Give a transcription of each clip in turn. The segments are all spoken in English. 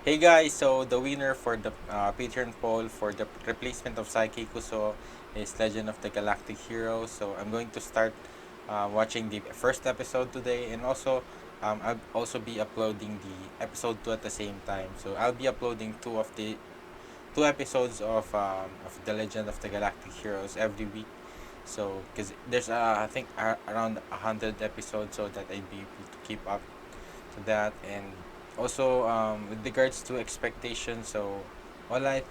Hey guys, so the winner for the Patreon poll for the replacement of Saiki Kuso is Legend of the Galactic Hero. So I'm going to start watching the first episode today, and also I'll also be uploading the episode 2 at the same time. So I'll be uploading two episodes of the Legend of the Galactic Heroes every week. So because there's I think around 100 episodes, so that I'd be able to keep up to that. And also with regards to expectations, so all I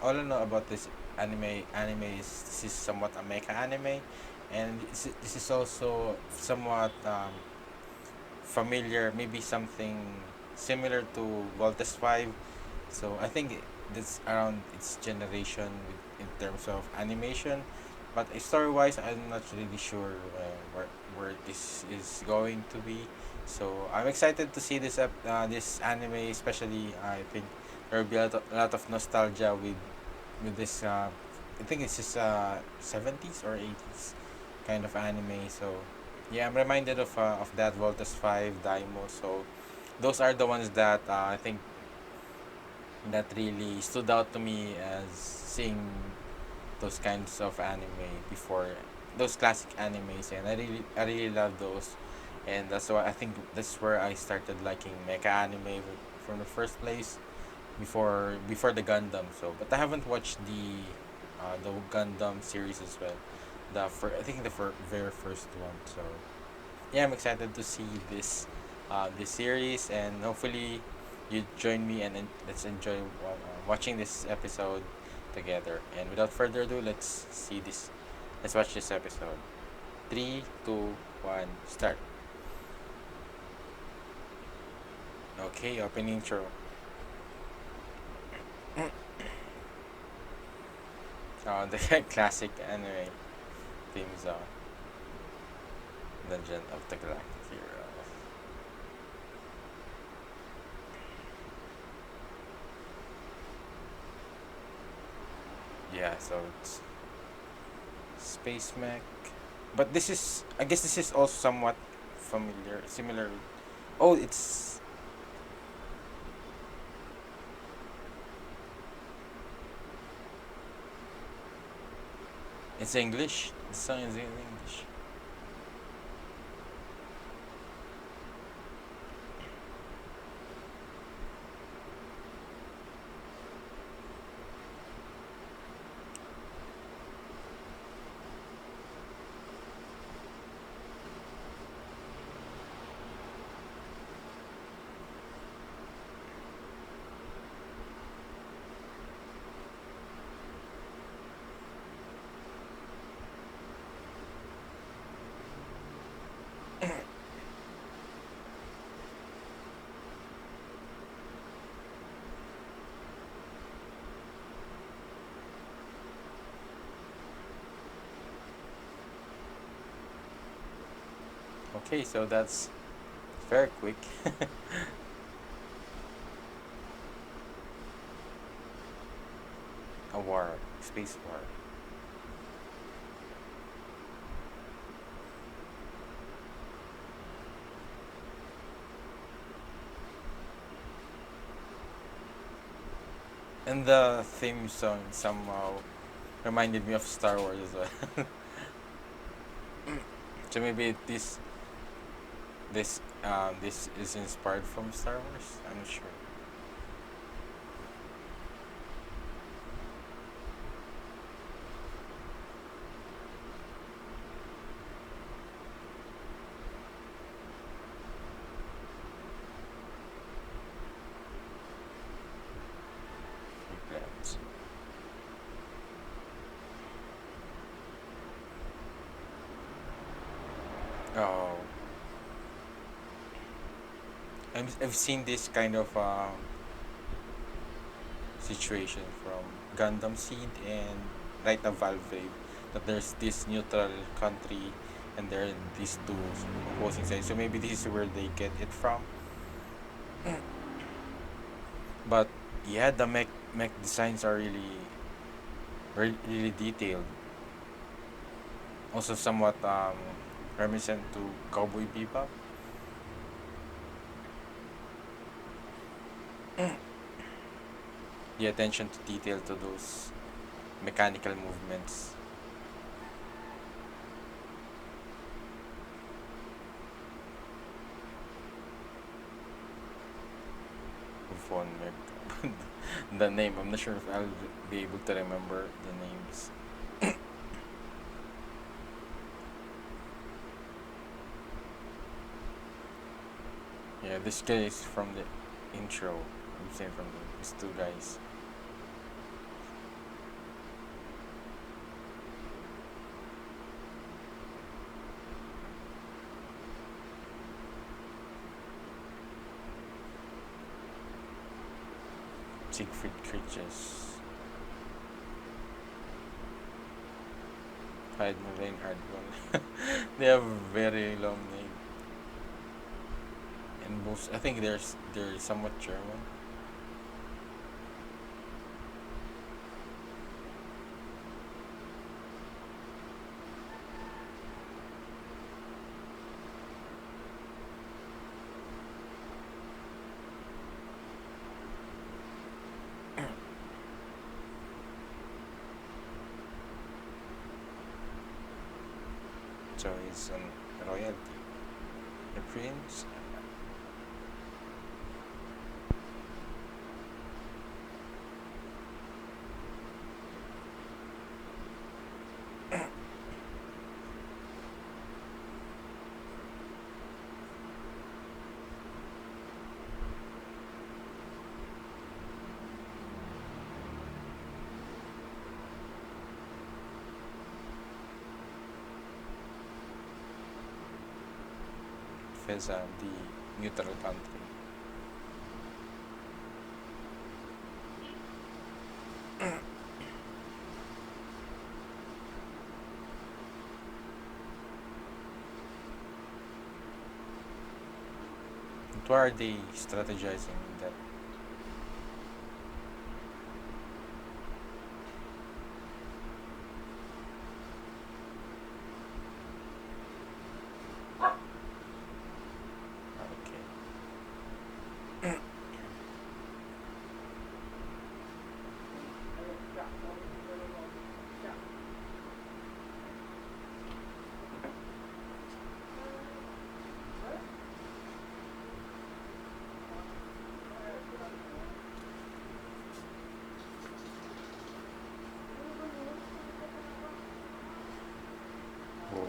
know about this anime is this is somewhat a mecha anime, and this is also somewhat familiar, maybe something similar to Voltes 5. So I think that's around its generation in terms of animation, but story wise I'm not really sure where this is going to be. So I'm excited to see this anime, especially I think there will be a lot of nostalgia with this I think it's just 70s or 80s kind of anime. So yeah, I'm reminded of that Voltes 5 Daimo. So those are the ones that I think that really stood out to me as seeing those kinds of anime before, those classic animes, and I really love those. And that's why I think that's where I started liking mecha anime from the first place, before the Gundam. So but I haven't watched the Gundam series as well, I think very first one. So yeah, I'm excited to see this series, and hopefully you join me, and let's enjoy watching this episode together. And without further ado, let's watch this episode. Three, two, one, start. Okay, opening intro. The classic anime theme song, Legend of the Galactic Hero. Yeah, so it's Space Mech. But I guess this is also somewhat similar. Oh, it's English. The song is in English. Okay, so that's very quick. A war, space war. And the theme song somehow reminded me of Star Wars as well. So maybe this is inspired from Star Wars. I'm not sure. Plans. Oh, I've seen this kind of situation from Gundam Seed and Right of Valve, that there's this neutral country and there are these two opposing sides. So maybe this is where they get it from. But yeah, the mech designs are really detailed. Also somewhat reminiscent to Cowboy Bebop. the attention to detail to those mechanical movements. Von Meg. The name, I'm not sure if I'll be able to remember the names. Yeah, this guy is from the intro. I'm saying from these two guys. Siegfried Creatures. Hyde Moraine Hardwell. They have very long name. And most, I think they're somewhat German. So he's royalty. The prince. Feza, the neutral country. And why are they strategizing that? Okay. Whoa.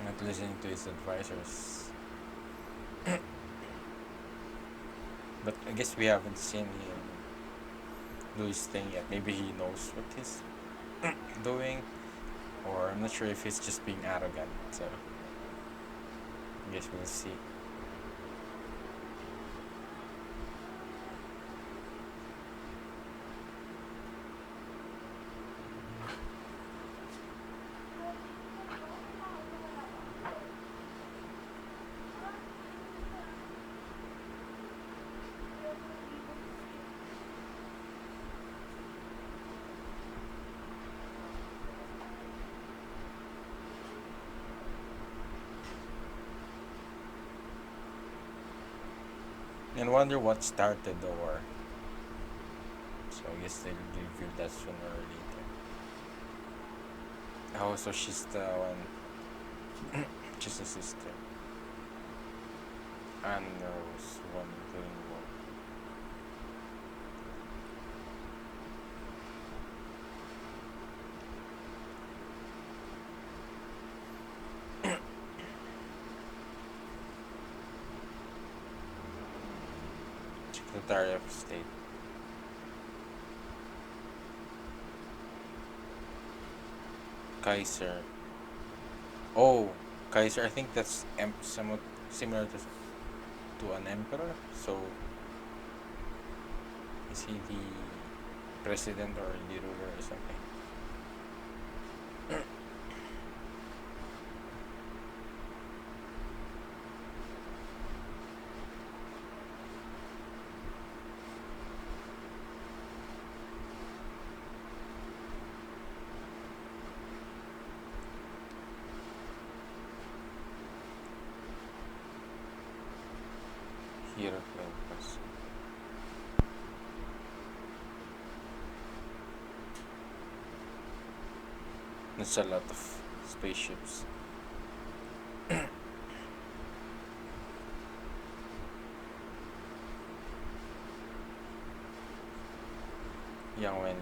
Not listening to his advisors. But I guess we haven't seen him do his thing yet. Maybe he knows what he's doing, or I'm not sure if he's just being arrogant. So I guess we'll see. And wonder what started the war. So I guess they'll reveal that sooner or later. Oh, so she's the one. She's a sister. And there was one during the war. Secretary of State. Kaiser. Oh, Kaiser. I think that's somewhat similar to an emperor. So is he the president or the ruler or something? Hero person. It's a lot of spaceships. Young Wendy.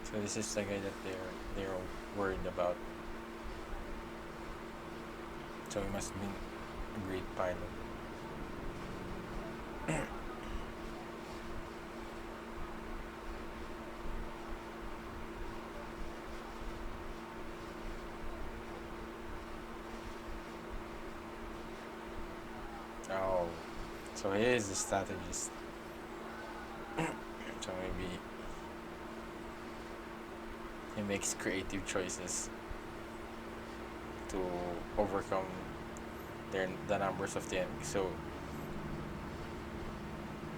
So this is the guy that they're worried about. So he must be a great pilot. Oh, so he is the strategist. So maybe he makes creative choices to overcome the numbers of the enemy. So,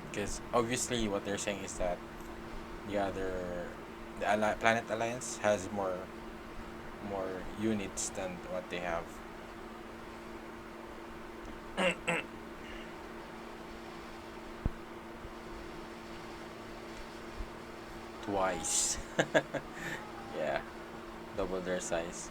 because obviously what they're saying is that the other Planet Alliance has more units than what they have. Twice. Yeah, double their size.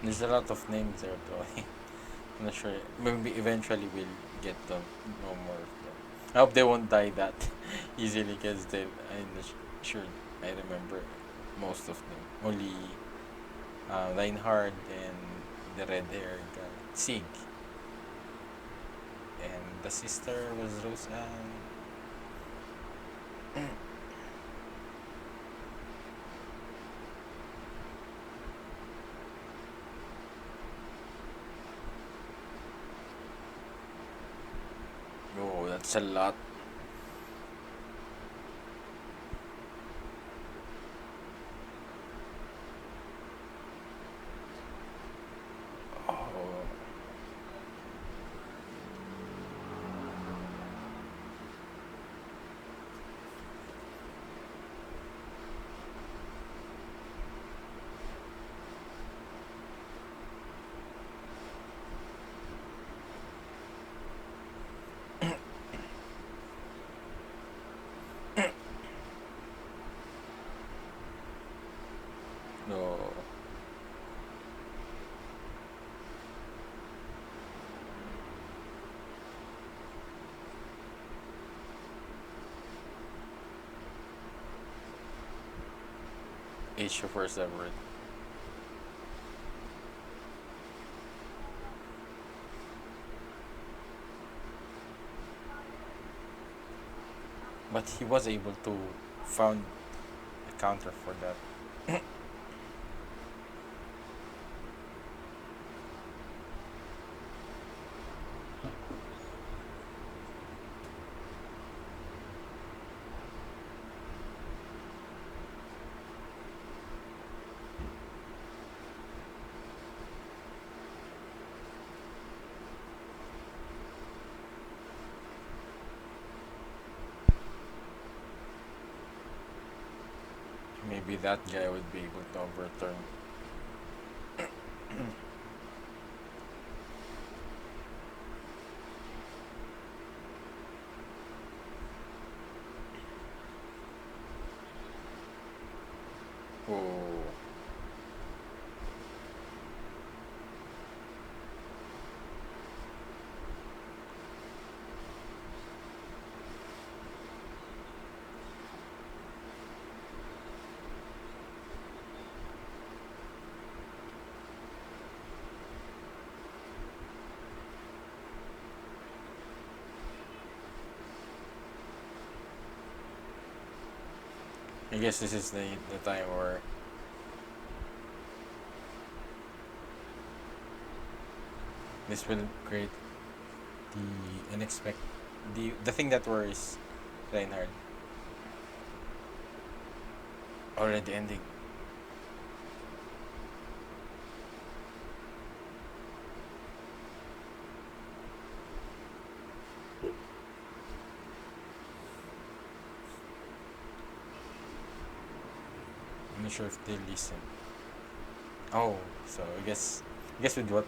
There's a lot of names there, though. I'm not sure. Maybe eventually we'll get them. No more of them. I hope they won't die that easily because I'm not sure I remember most of them. Only Reinhard and the red hair guy. Sig. And the sister was Roseanne. Oh, that's a lot. Oh, no. Age of first ever. But he was able to found a counter for that. Maybe that guy would be able to overturn. Oh, I guess this is the time where this will create the unexpected, the thing that worries Reinhard. Already ending. I'm not sure if they listen. Oh, so I guess with what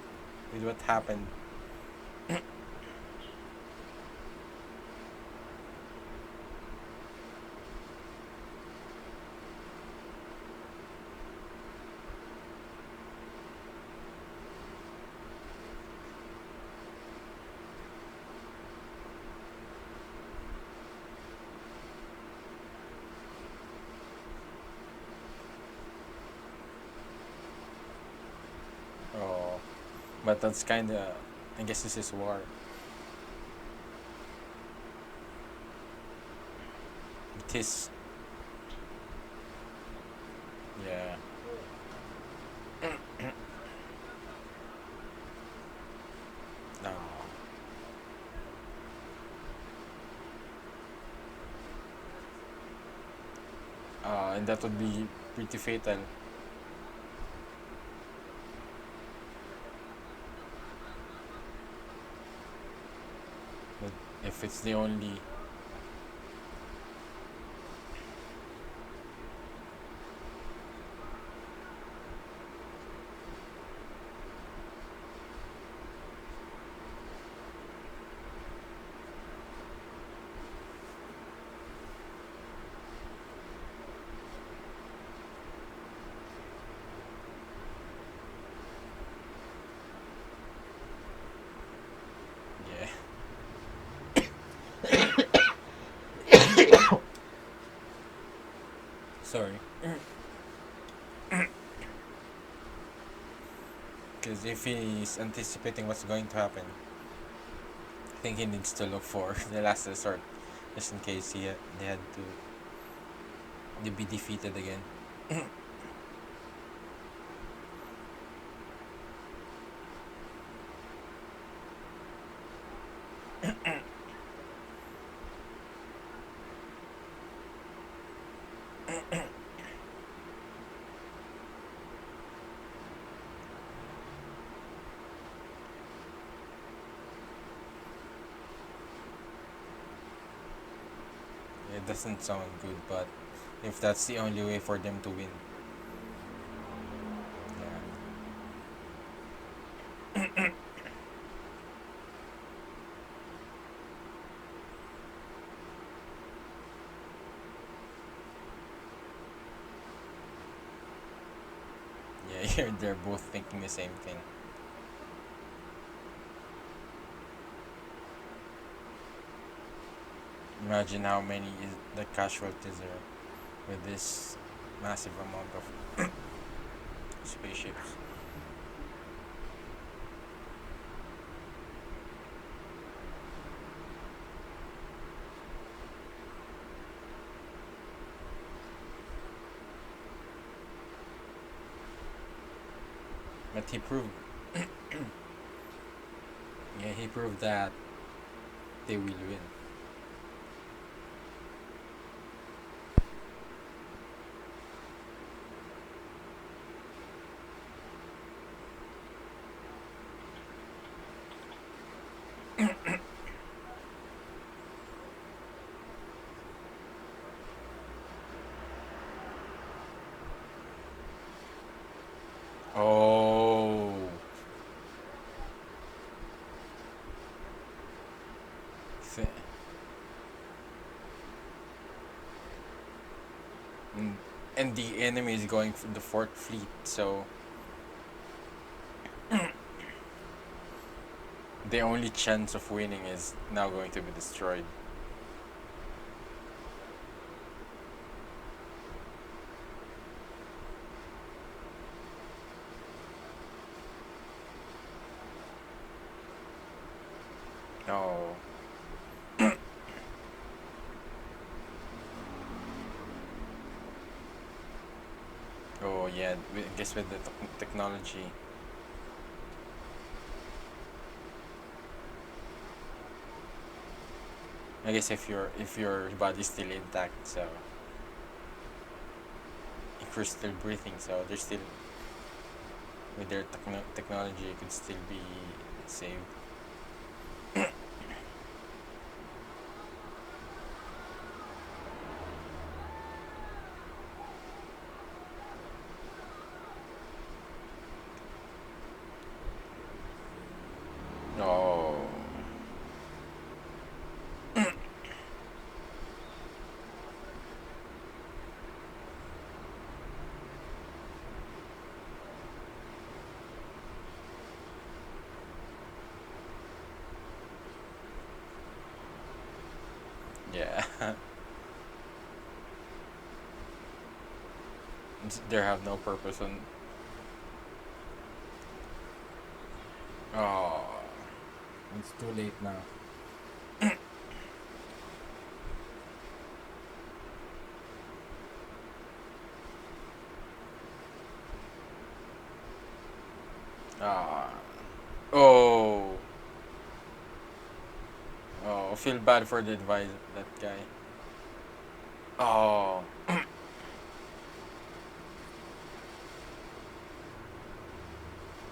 happened. Oh, but that's kind of, I guess this is war. It is, yeah. No. And that would be pretty fatal. But if it's the only, yeah. Sorry. Because if he's anticipating what's going to happen, I think he needs to look for the last resort, just in case they had to be defeated again. It doesn't sound good, but if that's the only way for them to win, yeah, yeah, they're both thinking the same thing. Imagine how many the casualties are with this massive amount of spaceships. But he proved, yeah, he proved that they will win. and, and the enemy is going for the fourth fleet, so the only chance of winning is now going to be destroyed. Oh, oh yeah. I guess with the technology, I guess if your body's still intact, so if you're still breathing, so there's still with their technology, it could still be saved. Oh, yeah. They have no purpose on. Oh, it's too late now. Ah, oh, oh. Feel bad for the advice that guy. Oh,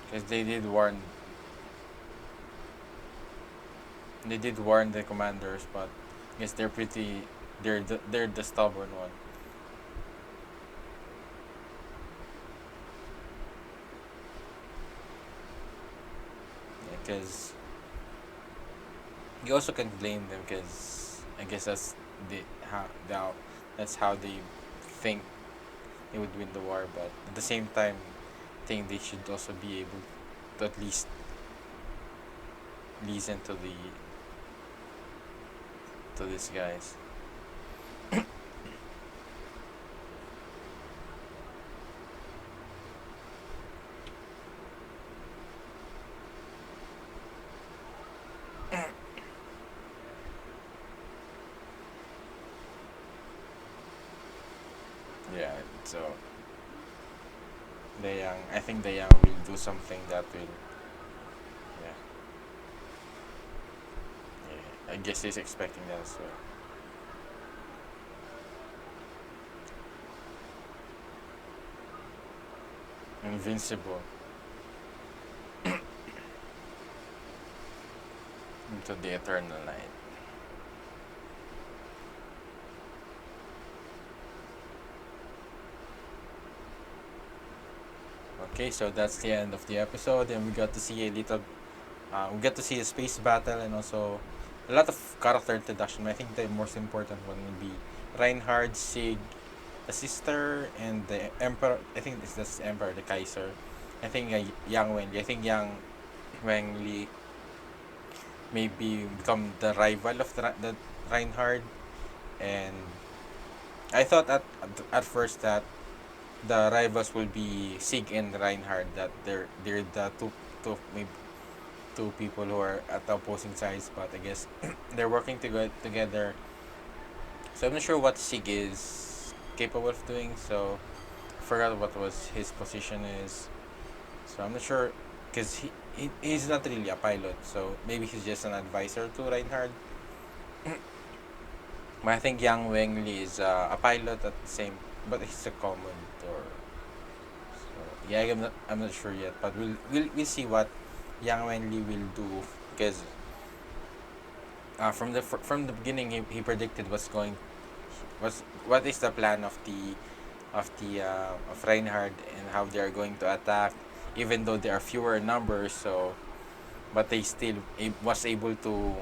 because they did warn the commanders, but I guess they're the stubborn one. Because you also can't blame them, because I guess the how the, that's how they think they would win the war. But at the same time, I think they should also be able to at least listen to these guys. Yeah, so I think the young will do something that will, yeah, yeah. I guess he's expecting that as well. Invincible into the eternal night. Okay, so that's the end of the episode, and we got to see a little. We got to see a space battle and also a lot of character introduction. I think the most important one would be Reinhard, Sig, the sister, and the Emperor. I think that's the Emperor, the Kaiser. I think Yang Wenli. I think Yang Wenli maybe become the rival of the Reinhard, and I thought at first that the rivals will be Sig and Reinhard, that they're the maybe two people who are at the opposing sides, but I guess they're working together. So I'm not sure what Sig is capable of doing. So I forgot what was his position is. So I'm not sure, because he's not really a pilot. So maybe he's just an advisor to Reinhard. But I think Yang Wengli is a pilot at the same, but he's a commodore. So yeah, I'm not sure yet, but we'll see what Yang Wenli will do, because from the beginning he predicted what is the plan of Reinhard, and how they are going to attack, even though there are fewer numbers. So but they still was able to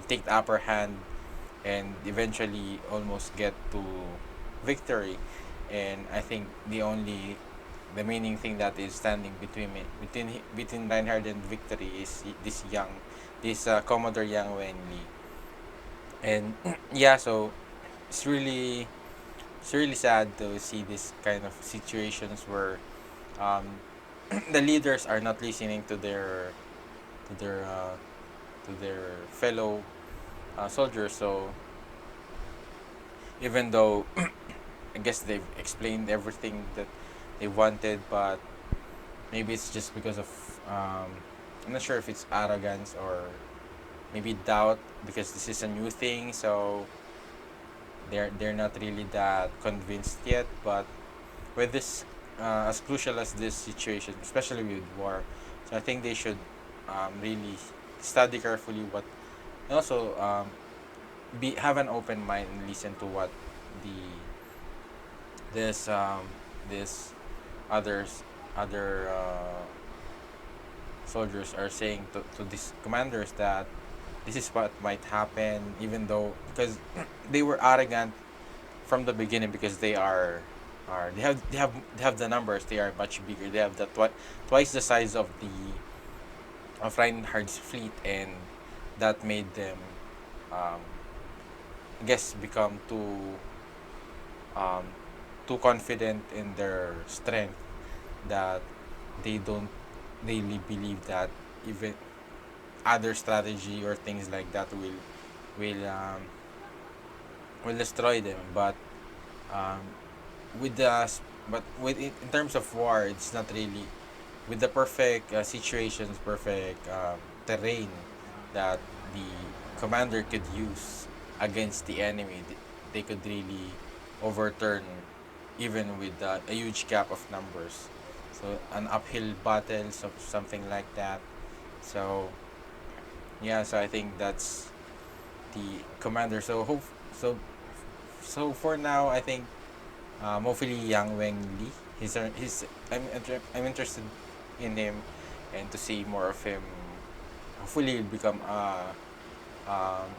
take the upper hand and eventually almost get to victory. and I think the main thing that is standing between Reinhardt and victory is this Commodore Yang Wen Li. And yeah, so it's really it's really sad to see this kind of situations where um, the leaders are not listening to their uh, to their fellow soldiers. So even though I guess they've explained everything that they wanted, but maybe it's just because of I'm not sure if it's arrogance or maybe doubt because this is a new thing. So they're not really that convinced yet. But with this as crucial as this situation, especially with war, so I think they should really study carefully what, and also be have an open mind and listen to what the this this others other soldiers are saying to these commanders, that this is what might happen, even though because they were arrogant from the beginning because they have the numbers, they are much bigger, they have the twice the size of the of Reinhardt's fleet, and that made them um, I guess become um, too confident in their strength, that they don't really believe that even other strategy or things like that will will destroy them. But um, with the but with in terms of war, it's not really with the perfect situations, perfect terrain that the commander could use against the enemy. They could really overturn even with a huge gap of numbers. So an uphill battle, so something like that. So yeah, so I think that's the commander. So for now, I think hopefully Yang Weng Li. I'm interested in him, and to see more of him. Hopefully, he'll become um,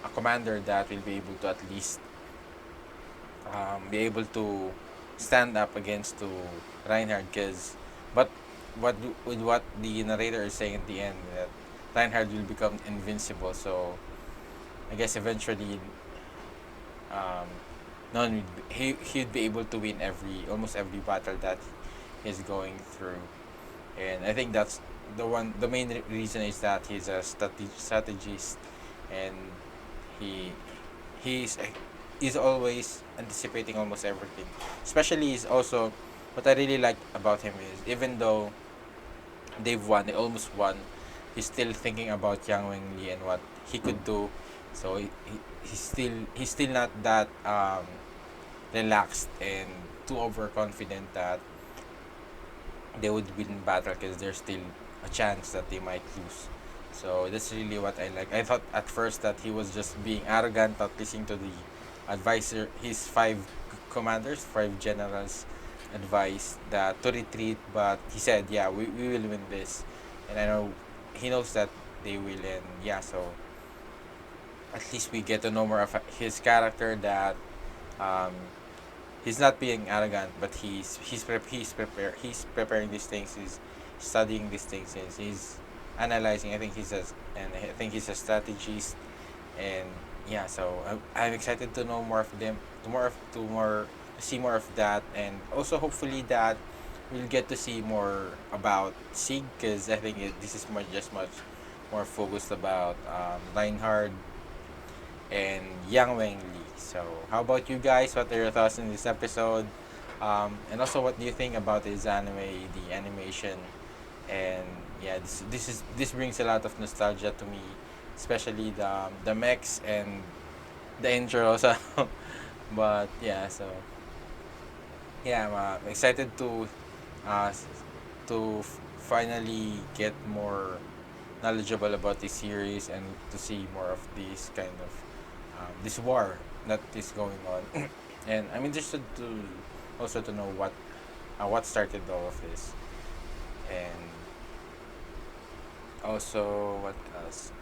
a commander that will be able to at least be able to stand up against to Reinhardt. Because, but with what the narrator is saying at the end, that Reinhardt will become invincible. So I guess eventually, um, none he'd be able to win almost every battle that he's going through. And I think that's the main reason is that he's a strategist, and he he's he's always anticipating almost everything. Especially is also what I really like about him is, even though they almost won, he's still thinking about Yang Weng Li and what he could do. So he's still not that relaxed and too overconfident that they would win battle, because there's still a chance that they might lose. So that's really what I like. I thought at first that he was just being arrogant, not listening to the advisor, his commanders, five generals advice that to retreat, but he said, "Yeah, we will win this," and I know he knows that they will, and yeah, so at least we get to know more of his character, that um, he's not being arrogant, but he's preparing these things. He's studying these things. He's analyzing. I think he's a strategist, and yeah. So I'm excited to know more of them, to see more of that, and also hopefully that we'll get to see more about Sig, because I think this is much more focused about Reinhard and Yang Weng Li. So, how about you guys? What are your thoughts in this episode? And also, what do you think about this anime, the animation? And yeah, this brings a lot of nostalgia to me, especially the mechs and the intro also. But yeah, so yeah, I'm excited uh, finally get more knowledgeable about this series, and to see more of this kind of this war that is going on. And I'm interested to also to know what started all of this, and also what else.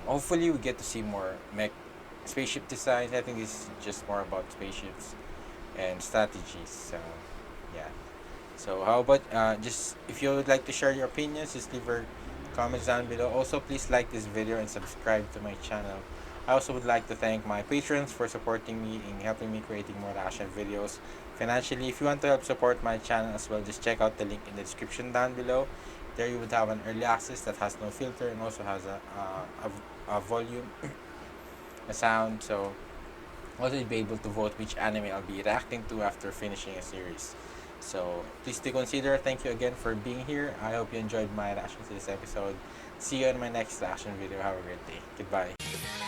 Hopefully we get to see more mech spaceship designs. I think it's just more about spaceships and strategies. So yeah. So how about just if you would like to share your opinions, just leave your comments down below. Also, please like this video and subscribe to my channel. I also would like to thank my patrons for supporting me in helping me creating more action videos financially. If you want to help support my channel as well, just check out the link in the description down below. There you would have an early access that has no filter and also has a volume, a sound. So also you'll be able to vote which anime I'll be reacting to after finishing a series. So please do consider. Thank you again for being here. I hope you enjoyed my reaction to this episode. See you in my next reaction video. Have a great day. Goodbye.